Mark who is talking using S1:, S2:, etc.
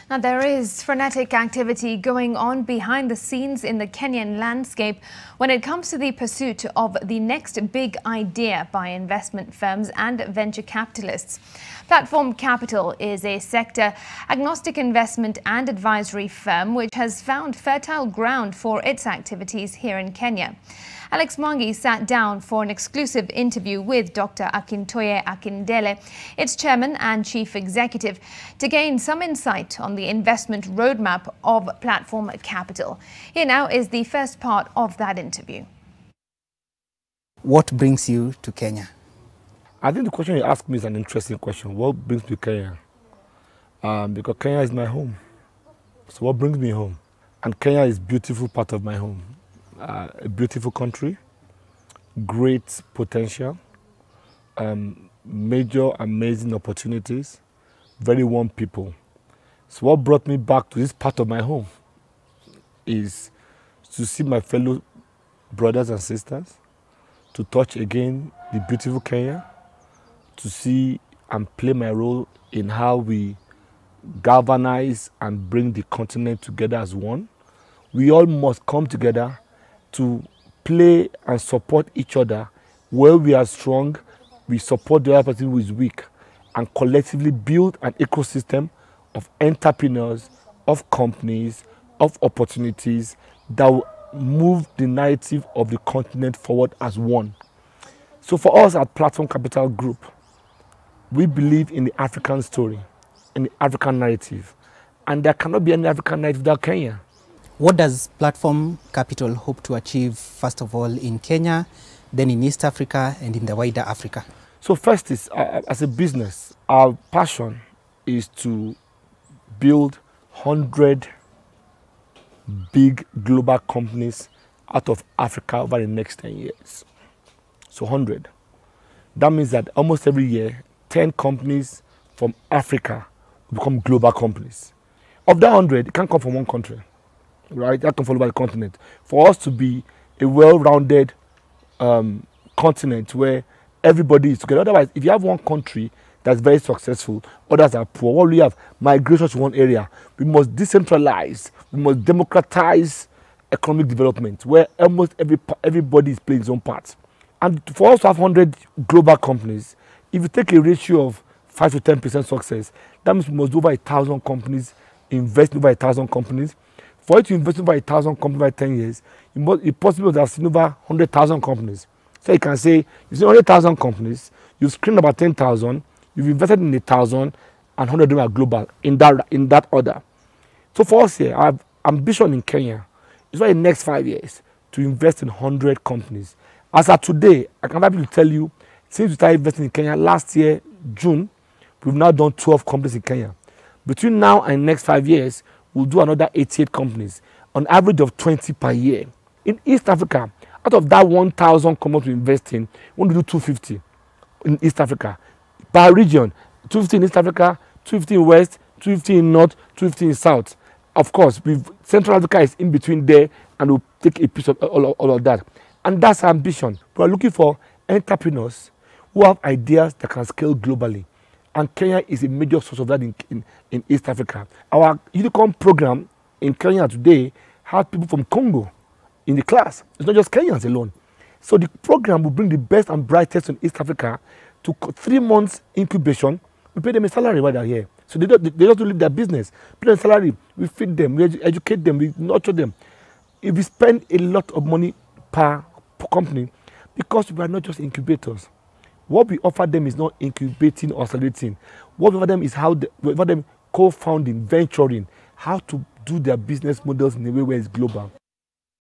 S1: Now, there is frenetic activity going on behind the scenes in the Kenyan landscape when it comes to the pursuit of the next big idea by investment firms and venture capitalists. Platform Capital is a sector-agnostic investment and advisory firm which has found fertile ground for its activities here in Kenya. Alex Mwangi sat down for an exclusive interview with Dr. Akindele, its chairman and chief executive, to gain some insight on the investment roadmap of Platform Capital. Here now is the first part of that interview.
S2: What brings you to Kenya?
S3: I think the question you asked me is an interesting question. What brings me to Kenya? Because Kenya is my home. So what brings me home? And Kenya is a beautiful part of my home. A beautiful country, great potential, major amazing opportunities, very warm people. So what brought me back to this part of my home is to see my fellow brothers and sisters, to touch again the beautiful Kenya, to see and play my role in how we galvanize and bring the continent together as one. We all must come together to play and support each other. Where we are strong, we support the other person who is weak, and collectively build an ecosystem of entrepreneurs, of companies, of opportunities that will move the narrative of the continent forward as one. So for us at Platform Capital Group, we believe in the African story, in the African narrative, and there cannot be any African narrative without Kenya.
S2: What does Platform Capital hope to achieve, first of all, in Kenya, then in East Africa, and in the wider Africa?
S3: So first is, as a business, our passion is to build 100 big global companies out of Africa over the next 10 years. So 100. That means that almost every year, 10 companies from Africa will become global companies. Of that 100, it can't come from one country. Right, that can follow by the continent. For us to be a well-rounded continent where everybody is together. Otherwise, if you have one country that's very successful, others are poor, what we have migration to one area. We must decentralize. We must democratize economic development, where almost everybody is playing his own part. And for us to have 100 global companies, if you take a ratio of 5 to 10% success, that means we must do over 1,000 companies, invest in over 1,000 companies. For you to invest over 1,000 companies by 10 years, it's possible to have seen over 100,000 companies. So you can say, you've seen 100,000 companies, you've screened about 10,000, you've invested in 1,000, and 100 of them are global, in that order. So for us here, our ambition in Kenya is for the next 5 years to invest in 100 companies. As of today, I can be able to tell you, since we started investing in Kenya last year, June, we've now done 12 companies in Kenya. Between now and next 5 years, we'll do another 88 companies, on average of 20 per year. In East Africa, out of that 1,000 companies we invest in, we want to do 250 in East Africa. Per region, 250 in East Africa, 250 in West, 250 in North, 250 in South. Of course, Central Africa is in between there, and we'll take a piece of all of that. And that's our ambition. We're looking for entrepreneurs who have ideas that can scale globally. And Kenya is a major source of that in East Africa. Our unicorn program in Kenya today has people from Congo in the class. It's not just Kenyans alone. So the program will bring the best and brightest in East Africa to 3 months incubation. We pay them a salary while they're here. So they just live their business. Pay them a salary. We feed them. We educate them. We nurture them. If we spend a lot of money per company, because we are not just incubators. What we offer them is not incubating or accelerating. What we offer them is we offer them co-founding, venturing, how to do their business models in a way where it's global.